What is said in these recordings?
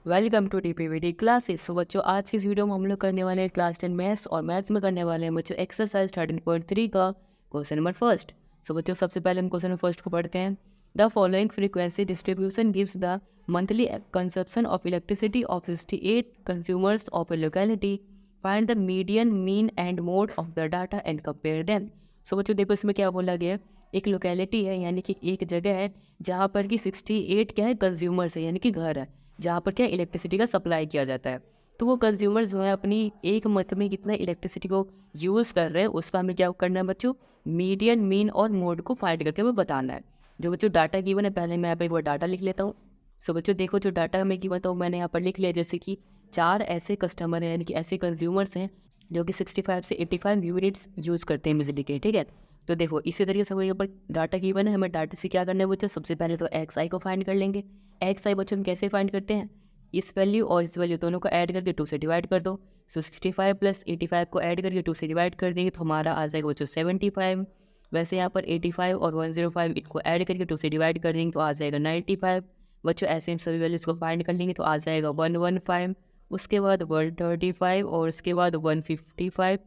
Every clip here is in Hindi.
Welcome to DPVD classes. So बच्चों, आज की इस वीडियो में हम लोग करने वाले हैं क्लास 10 मैथ्स और मैथ्स में करने वाले हैं बच्चों एक्सरसाइज 13.3 का क्वेश्चन नंबर फर्स्ट। सो बच्चों, सबसे पहले हम क्वेश्चन नंबर फर्स्ट को पढ़ते हैं। The following frequency distribution gives the monthly consumption of electricity of 68 consumers of a locality. Find the median mean and mode of the data and compare them. So बच्चों देखो, इसमें क्या बोला गया है। एक लोकेलिटी है यानी कि एक जगह है जहाँ पर कि 68 क्या है कंज्यूमर्स है यानी कि घर है, जहाँ पर क्या इलेक्ट्रिसिटी का सप्लाई किया जाता है। तो वो कंज्यूमर्स जो है अपनी एक मंथ में कितना इलेक्ट्रिसिटी को यूज़ कर रहे हैं, उसका हमें क्या करना है बच्चों, मीडियन मीन और मोड को फाइंड करके हमें बताना है। जो बच्चों डाटा गिवन है, पहले मैं यहाँ पर एक बार डाटा लिख लेता हूँ। सो बच्चों देखो, जो डाटा हमें गिवन था वो मैंने यहाँ पर लिख लिया। जैसे कि 4 ऐसे कस्टमर हैं यानी कि ऐसे कंज्यूमर्स हैं जो कि 65 से 85 यूनिट्स यूज़ करते हैं बिजली के, ठीक है। तो देखो इसी तरीके से हमें ऊपर डाटा गिवन है, हमें डाटा से क्या करना है बच्चों, सबसे पहले तो एक्स आई को फाइंड कर लेंगे। एक्स आई बच्चों हम कैसे फाइंड करते हैं, इस वैल्यू और इस वैल्यू दोनों को ऐड करके 2 से डिवाइड कर दो। सो 65 प्लस 85 को ऐड करके 2 से डिवाइड कर देंगे तो हमारा आ जाएगा बच्चों 75। वैसे यहाँ पर 85 और 105 इनको ऐड करके 2 से डिवाइड कर देंगे तो आ जाएगा 95। बच्चों ऐसे हम सभी वैल्यूज़ को फाइंड कर लेंगे तो आ जाएगा 115, उसके बाद 135 और उसके बाद 155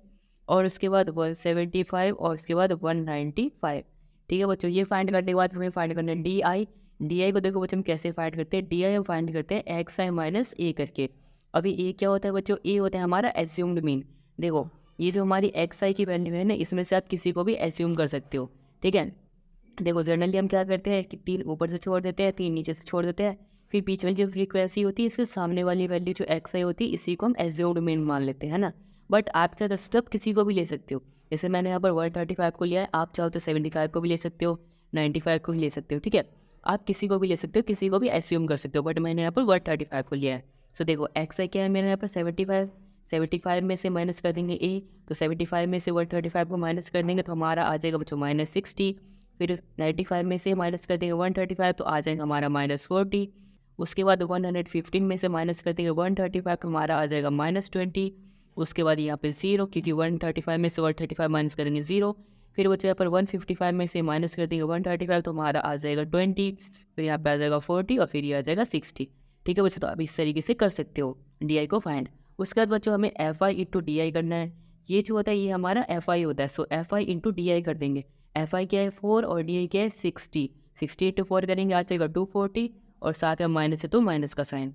और उसके बाद 175 और उसके बाद 195। ठीक है बच्चों, ये फाइंड करने के बाद हमें फाइंड करना है डी आई। डी आई को देखो बच्चों हम कैसे फाइंड करते हैं, डी आई हम फाइंड करते हैं एक्स आई माइनस ए करके। अभी ए क्या होता है बच्चों, ए होता है हमारा एज्यूम्ड मीन। देखो ये जो हमारी एक्स आई की वैल्यू है ना, इसमें से आप किसी को भी एज्यूम कर सकते हो, ठीक है। देखो जनरली हम क्या करते हैं कि 3 ऊपर से छोड़ देते हैं, 3 नीचे से छोड़ देते हैं, फिर बीच में जो फ्रीक्वेंसी होती है इसके सामने वाली वैल्यू जो एक्स आई होती है इसी को हम एज्यूम्ड मीन मान लेते हैं, है ना। बट आप क्या कर सकते हो, आप किसी को भी ले सकते हो। जैसे मैंने यहाँ पर 135 को लिया है, आप चाहो तो 75 को भी ले सकते हो, 95 को भी ले सकते हो, ठीक है। आप किसी को भी ले सकते हो, किसी को भी एज्यूम कर सकते हो, बट मैंने यहाँ पर 135 को लिया है। सो देखो एक्स आई क्या है मेरे यहाँ पर 75, 75 में से माइनस कर देंगे ए, तो 75 में से 135 को माइनस कर देंगे तो हमारा आ जाएगा बच्चों -60। फिर 95 में से माइनस कर देंगे 135 तो आ जाएगा हमारा -40। उसके बाद 115 में से माइनस कर देंगे 135 तो हमारा आ जाएगा -20। उसके बाद यहाँ पे 0, क्योंकि 135 में से 135 माइनस करेंगे 0। फिर बच्चों यहाँ पर 155 में से माइनस कर देंगे 135 तो हमारा आ जाएगा 20। फिर यहाँ पे आ जाएगा 40 और फिर ये आ जाएगा 60। ठीक है बच्चों, तो आप इस तरीके से कर सकते हो डी आई को फाइंड। उसके बाद बच्चों हमें एफ आई इंटू डी आई करना है। ये जो होता है ये हमारा एफ आई होता है। So F I into D I कर देंगे। एफ आई क्या है 4 और डी आई क्या है 60। 60 इंटू 4 करेंगे आ जाएगा 240 और साथ में माइनस है तो माइनस का साइन।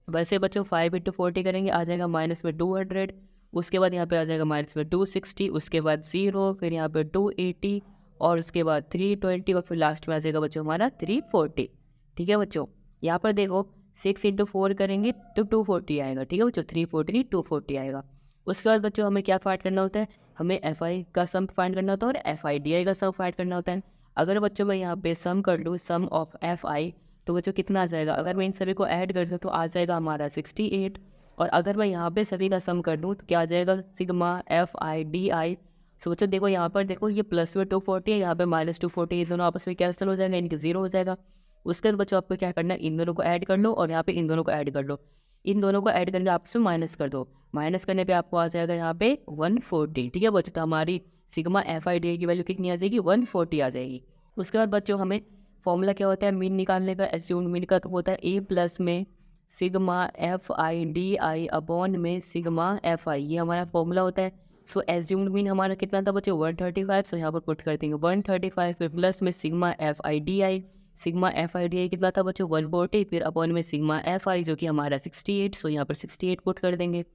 वैसे बच्चों 5 इंटू 40 करेंगे आ जाएगा माइनस में 200। उसके बाद यहाँ पे आ जाएगा माइनस में 260, उसके बाद 0, फिर यहाँ पे 280 और उसके बाद 320 और फिर लास्ट में आ जाएगा बच्चों हमारा 340। ठीक है बच्चों, यहाँ पर देखो 6 इंटू 4 करेंगे तो 240 आएगा, ठीक है बच्चों, 340 240 आएगा। उसके बाद बच्चों हमें क्या फाइंड करना होता है, हमें एफ आई का सम फाइंड करना होता है और एफ आई डी आई का सम फाइंड करना होता है। अगर बच्चों मैं यहाँ पे सम कर लूँ, सम ऑफ एफ आई, तो बच्चों कितना आ जाएगा, अगर मैं इन सभी को ऐड कर दूँ तो आ जाएगा हमारा 68। और अगर मैं यहाँ पे सभी का सम कर दूँ तो क्या आ जाएगा, sigma F I D I. So बच्चों देखो यहाँ पर देखो ये प्लस में 240 है, यहाँ पे -240, ये दोनों आपस में कैंसिल हो जाएगा, इनके 0 हो जाएगा। उसके बाद बच्चों आपको क्या करना है, इन दोनों को ऐड कर लो और यहाँ पे इन दोनों को ऐड कर लो। इन दोनों को ऐड करके आपस में माइनस कर दो। माइनस करने पे आपको आ जाएगा यहाँ पे 140। ठीक है बच्चों, तो हमारी सिग्मा एफ आई डी आई की वैल्यू कितनी आ जाएगी, 140 आ जाएगी। उसके बाद बच्चों हमें फॉर्मूला क्या होता है मीन निकालने का, एज्यूम्ड मीन का, तो होता है ए प्लस में sigma F I D I upon में सिग्मा एफ आई, ये हमारा फॉर्मूला होता है। सो एज्यूम्ड मीन हमारा कितना था बच्चों 135, सो यहाँ पर पुट कर देंगे 135, फिर प्लस में sigma F I D I, sigma F I D आई कितना था बच्चों 140, फिर अपॉन में सिग्मा एफ आई जो कि हमारा 68, सो यहाँ पर 68 पुट कर देंगे।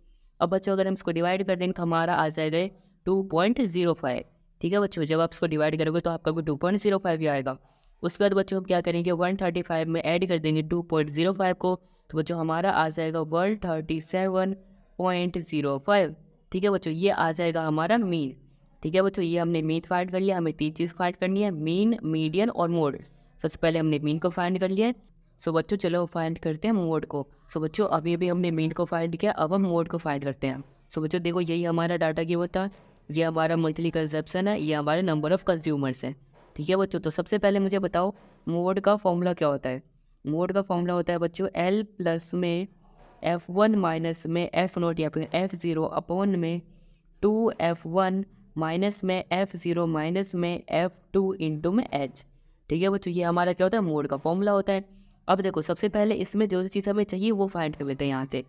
अब बच्चों अगर हम इसको डिवाइड कर देंगे तो हमारा आ जाएगा 2.05। ठीक है बच्चों, जब आप इसको डिवाइड करोगे तो आपका भी 2.05 ही आएगा। उसके बाद बच्चों हम क्या करेंगे, 135 में ऐड कर देंगे 2.05 को, तो बच्चों हमारा आ जाएगा 137.05। ठीक है बच्चों, ये आ जाएगा हमारा मीन। ठीक है बच्चों, ये हमने मीन फाइंड कर लिया। हमें 3 चीज़ फाइंड करनी है, मीन, मीडियन और मोड। सबसे पहले हमने मीन को फाइंड कर लिया है। सो बच्चों चलो फाइंड करते हैं मोड को। सो बच्चों अभी अभी हमने मीन को फाइंड किया, अब हम मोड को फाइंड करते हैं। सो बच्चों देखो यही हमारा डाटा क्या होता है, ये हमारा मंथली कंजप्शन है, ये हमारे नंबर ऑफ़ कंज्यूमर्स हैं। ठीक है बच्चों, तो सबसे पहले मुझे बताओ मोड का फॉर्मूला क्या होता है। मोड का फॉर्मूला होता है बच्चों एल प्लस में F1 माइनस में F0 या फिर F0 अपॉन में 2F1 माइनस में F0 माइनस में F2 इंटू में H। ठीक है बच्चों, ये हमारा क्या होता है मोड का फॉर्मूला होता है। अब देखो सबसे पहले इसमें जो चीज़ हमें चाहिए वो फाइंड कर लेते हैं यहाँ से।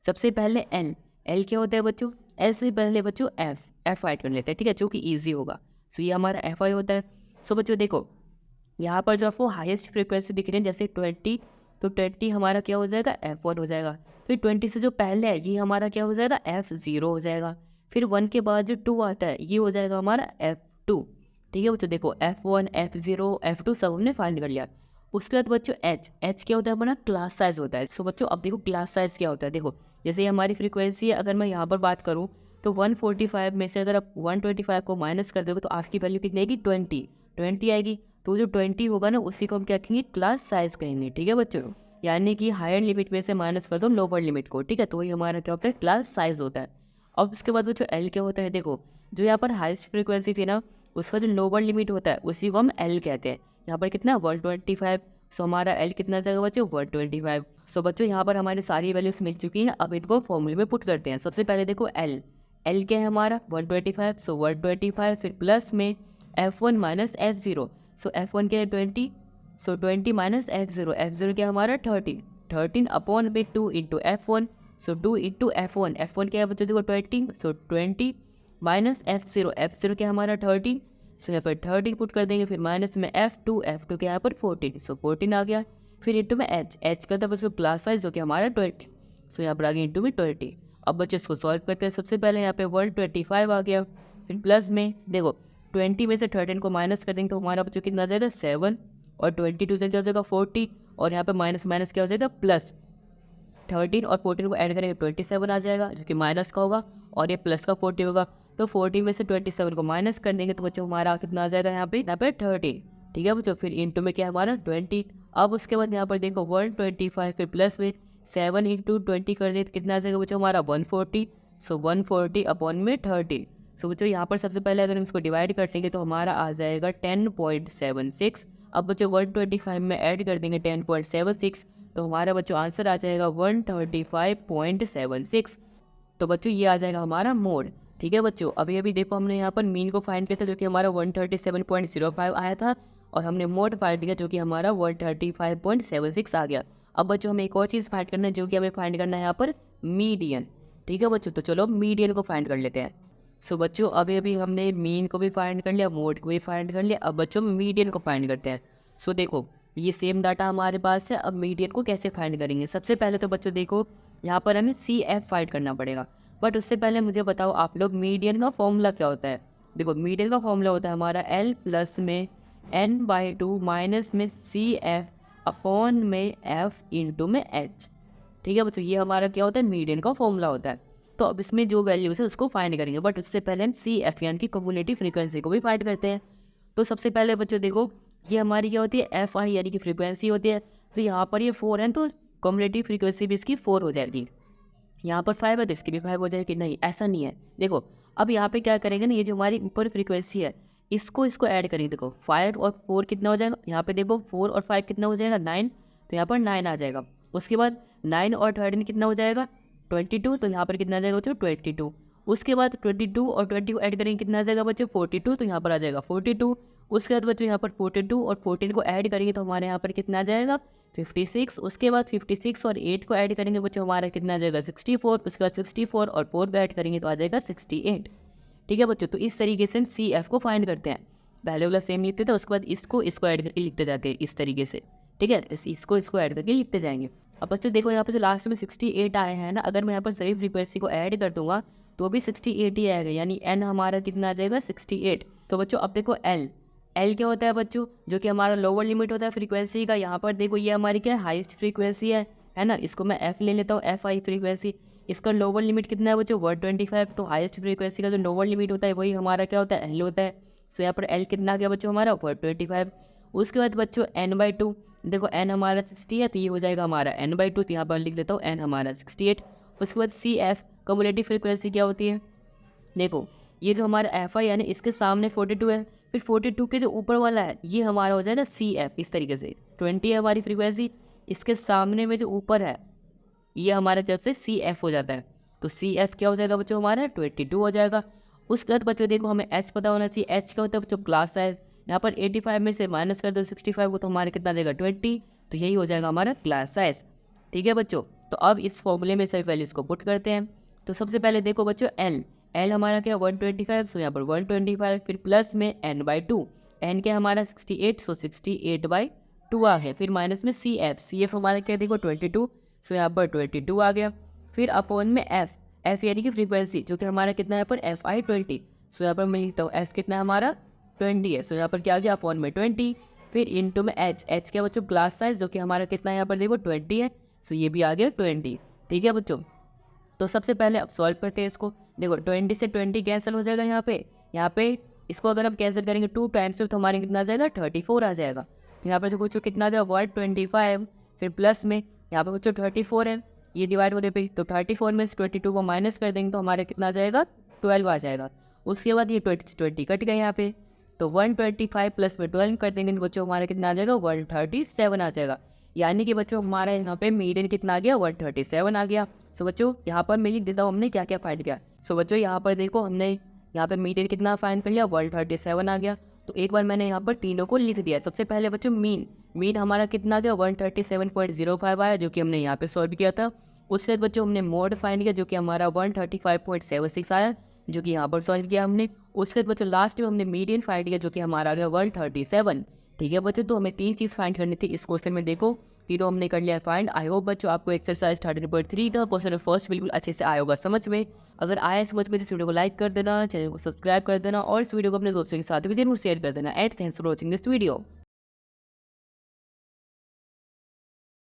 सबसे पहले एल क्या होता है बच्चों, एल से पहले बच्चों एफ फाइंड कर लेते हैं, ठीक है, जो कि ईजी होगा। सो ये हमारा एफ आई होता है। सो बच्चों देखो यहाँ पर जो आपको हाईएस्ट फ्रीक्वेंसी दिख रही है जैसे 20, तो 20 हमारा क्या हो जाएगा, F1 हो जाएगा। फिर 20 से जो पहले है ये हमारा क्या हो जाएगा, F0 हो जाएगा। फिर 1 के बाद जो 2 आता है ये हो जाएगा हमारा F2। ठीक है बच्चों, देखो F1 F0 F2 सब हमने फाइंड कर लिया। उसके बाद बच्चों एच क्या होता है हमारा, क्लास साइज होता है। सो बच्चों अब देखो क्लास साइज क्या होता है, देखो जैसे ये हमारी फ्रीक्वेंसी है, अगर मैं यहाँ पर बात करूँ तो 145 में से अगर आप 125 को माइनस कर दोगे तो आपकी वैल्यू कितनी आएगी, 20 आएगी। तो जो 20 होगा ना उसी को हम क्या कहेंगे, क्लास साइज कहेंगे। ठीक है बच्चों, यानी कि हायर लिमिट में से माइनस कर दो लोअर लिमिट को, ठीक है, तो वही हमारा क्या होता है, क्लास साइज होता है। अब उसके बाद बच्चों एल क्या होता है, देखो जो यहाँ पर हाईएस्ट फ्रीक्वेंसी थी ना उसका जो लोअर लिमिट होता है उसी को हम एल कहते हैं। यहाँ पर कितना 125, सो हमारा एल कितना जाएगा बच्चों, 125। सो बच्चों यहाँ पर हमारी सारी वैल्यूज मिल चुकी हैं। अब इनको फॉर्मूले में पुट करते हैं। सबसे पहले देखो एल क्या है हमारा 125, सो 125 फिर प्लस में F1 माइनस F0, सो F1 क्या है 20, सो 20 माइनस F0 क्या है हमारा 13 अपॉन में 2 इंटू F1, सो 2 इंटू F1 क्या है बच्चों देखो 20, सो 20 माइनस F0 क्या है हमारा 13, सो यहाँ पर 13 पुट कर देंगे। फिर माइनस में F2 क्या यहाँ पर 14, सो 14 आ गया। फिर इंटू में एच का था बच्चों क्लास साइज जो कि हमारा 20, सो यहाँ पर आ गया इंटू में 20। अब बच्चे इसको सॉल्व करते हैं। सबसे पहले यहाँ पे 125 आ गया, फिर प्लस में देखो 20 में से 13 को माइनस कर देंगे तो हमारा बच्चों कितना आ जाएगा 7, और 22 से क्या हो जाएगा 40, और यहाँ पे माइनस माइनस क्या हो जाएगा प्लस, 13 और 14 को ऐड करेंगे 27 आ जाएगा जो कि माइनस का होगा, और ये प्लस का 40 होगा। तो 40 में से 27 को माइनस कर देंगे तो बच्चों हमारा कितना आ जाएगा यहाँ पे 30। ठीक है बच्चों, फिर इंटू में क्या है हमारा 20। अब उसके बाद यहाँ पर देखो 125 फिर प्लस में 7 इंटू 20 कर दे तो कितना आ जाएगा बच्चों हमारा 140, सो 140 अपॉन में 30। सो बच्चों यहाँ पर सबसे पहले अगर हम इसको डिवाइड कर देंगे तो हमारा आ जाएगा 10.76। अब बच्चों 125 में ऐड कर देंगे 10.76 तो हमारा बच्चों आंसर आ जाएगा 135.76। तो बच्चों ये आ जाएगा हमारा मोड। ठीक है बच्चों, अभी अभी देखो हमने यहाँ पर मीन को फाइंड किया था जो कि हमारा 137.05 आया था, और हमने मोड फाइंड किया जो कि हमारा 135.76 आ गया। अब बच्चों हमें एक और चीज़ फाइंड करना है जो कि हमें फाइंड करना है यहाँ पर मीडियन। ठीक है बच्चों, तो चलो मीडियन को फाइंड कर लेते हैं। सो बच्चों अभी अभी हमने मीन को भी फाइंड कर लिया, मोड को भी फाइंड कर लिया, अब बच्चों मीडियन को फाइंड करते हैं। सो देखो ये सेम डाटा हमारे पास है। अब मीडियन को कैसे फाइंड करेंगे, सबसे पहले तो बच्चों देखो यहाँ पर हमें CF फाइंड करना पड़ेगा। बट उससे पहले मुझे बताओ आप लोग मीडियन का फॉर्मूला क्या होता है। देखो मीडियन का फॉर्मूला होता है हमारा L प्लस में N/2 माइनस में CF अपॉन में F इंटू में H। ठीक है बच्चों, ये हमारा क्या होता है, मीडियन का फॉर्मूला होता है। तो अब इसमें जो वैल्यूज है उसको फाइंड करेंगे, बट उससे पहले हम CF यानी कि कम्युलेटिव फ्रीक्वेंसी को भी फाइंड करते हैं। तो सबसे पहले बच्चों देखो ये हमारी क्या होती है, FI यानी कि फ्रीक्वेंसी होती है। तो यहाँ पर ये 4 है तो कम्युलेटिव फ्रीक्वेंसी भी इसकी 4 हो जाएगी। यहाँ पर 5 है तो इसकी भी 5 हो जाएगी। नहीं ऐसा नहीं है, देखो अब यहाँ पे क्या करेंगे ना, ये जो हमारी ऊपर फ्रीक्वेंसी है इसको ऐड करेंगे। देखो 5 और 4 कितना हो जाएगा, यहाँ पे देखो 4 और 5 कितना हो जाएगा 9, तो यहाँ पर 9 आ जाएगा। उसके बाद 9 और 13 कितना हो जाएगा 22, तो यहाँ पर कितना आ जाएगा बच्चों 22। उसके बाद 22 और 20 को ऐड करेंगे कितना आ जाएगा बच्चों 42, तो यहाँ पर आ जाएगा 42। उसके बाद बच्चों यहाँ पर 42 और 14 को ऐड करेंगे तो हमारे यहाँ पर कितना आ जाएगा 56। उसके बाद 56 और 8 को ऐड करेंगे बच्चों हमारा कितना आ जाएगा 64। उसके बाद 64 और 4 को ऐड करेंगे तो आ जाएगा 68। ठीक है बच्चों, तो इस तरीके से हम CF को फाइंड करते हैं। पहले वाला सेम लिखते थे, उसके बाद इसको ऐड करके लिखते जाते हैं इस तरीके से। ठीक है, इसको ऐड करके लिखते जाएंगे। अब बच्चों देखो यहाँ पर जो लास्ट में 68 आए हैं ना, अगर मैं यहाँ पर सही फ्रीक्वेंसी को ऐड कर दूंगा तो भी 68 ही आएगा, यानी N हमारा कितना आ जाएगा 68। तो बच्चों अब देखो एल क्या होता है बच्चों, जो कि हमारा लोअर लिमिट होता है फ्रीक्वेंसी का। यहाँ पर देखो ये हमारी क्या है, हाईएस्ट फ्रीक्वेंसी है ना, इसको मैं F ले लेता हूँ, FI फ्रीक्वेंसी। इसका लोअर लिमिट कितना है बच्चों 125, तो हाईएस्ट फ्रीक्वेंसी का जो लोअर लिमिट होता है वही हमारा क्या होता है L होता है। सो यहाँ पर L कितना आ गया बच्चों हमारा 125। उसके बाद बच्चों N/2, देखो N हमारा 60 है तो ये हो जाएगा हमारा N/2, तो यहाँ पर लिख देता हूँ N हमारा 68। उसके बाद CF कम्युलेटिव फ्रीक्वेंसी क्या होती है, देखो ये जो हमारा FI यानी इसके सामने 42 है, फिर 42 के जो ऊपर वाला है ये हमारा हो जाएगा CF। इस तरीके से 20 है हमारी फ्रीक्वेंसी, इसके सामने में जो ऊपर है ये हमारा जब से CF हो जाता है, तो CF क्या हो जाएगा बच्चों हमारा 22 हो जाएगा। उसके बाद बच्चों देखो हमें H पता होना चाहिए। H क्या होता है बच्चों क्लास साइज। यहाँ पर 85 में से माइनस कर दो 65 को तो हमारे कितना देगा 20, तो तो यही हो जाएगा हमारा क्लास साइज। ठीक है बच्चों, तो अब इस फॉर्मूले में सभी वैल्यूज़ को पुट करते हैं। तो सबसे पहले देखो बच्चों एल हमारा क्या 125, सो यहाँ पर 125, फिर प्लस में n/2, एन क्या हमारा 68, सो 68/2 आ गया। फिर माइनस में सी एफ हमारा क्या देखो 22, सो यहाँ पर 22 आ गया। फिर अपॉन में एफ यानी कि फ्रीक्वेंसी, जो कि हमारा कितना है यहाँ पर FI 20, सो यहाँ पर मैं लिखता हूँ एफ कितना है हमारा 20 है, सो यहाँ पर क्या आ गया अपॉन में 20। फिर इंटू में एच क्या बच्चों क्लास साइज, जो कि हमारा कितना है यहाँ पर देखो 20 है, सो ये भी आ गया 20। ठीक है बच्चों, तो सबसे पहले अब सॉल्व करते हैं इसको। देखो 20 से 20 कैंसिल हो जाएगा यहाँ पे इसको अगर हम कैंसिल करेंगे 2 टाइम्स तो हमारे कितना आ जाएगा 34 आ जाएगा। तो यहाँ पर जो बच्चों कितना आ जाएगा 125, फिर प्लस में यहाँ पर बच्चों 34 है, ये डिवाइड होने पे तो 34 में से 22 को माइनस कर देंगे तो हमारे कितना आ जाएगा 12 आ जाएगा। उसके बाद ये 20 कट गए यहाँ पे, तो 125 प्लस में 12 कर देंगे तो बच्चों हमारा कितना आ जाएगा 137 आ जाएगा। यानी कि बच्चों हमारा यहाँ पे मीडियन कितना आ गया 137 आ गया। सो बच्चों यहाँ पर मैं लिख देता हूँ हमने क्या क्या फाइंड किया। सो बच्चों यहाँ पर देखो हमने यहाँ पे मीडियन कितना फाइंड कर लिया 137 आ गया। तो एक बार मैंने यहाँ पर तीनों को लिख दिया। सबसे पहले बच्चों मीन हमारा कितना आ गया 137.05 आया, जो कि हमने यहाँ पे सॉल्व किया था। उसके बाद बच्चों हमने मोड फाइंड किया जो कि हमारा 135.76 आया, जो कि यहाँ पर सॉल्व किया हमने। उसके बाद बच्चों लास्ट में हमने मीडियन फाइंड किया जो कि हमारा आ गया 137। ठीक है बच्चों, तो हमें 3 चीज़ फाइंड करनी थी इस क्वेश्चन में। देखो तीनों हमने कर लिया फाइंड। आई होप बच्चों आपको एक्सरसाइज 13.3 का क्वेश्चन फर्स्ट बिल्कुल अच्छे से आया होगा समझ में। अगर आया समझ में तो इस वीडियो को लाइक कर देना, चैनल को सब्सक्राइब कर देना और इस वीडियो को अपने दोस्तों के साथ भी जरूर शेयर कर देना। And thanks for watching this video.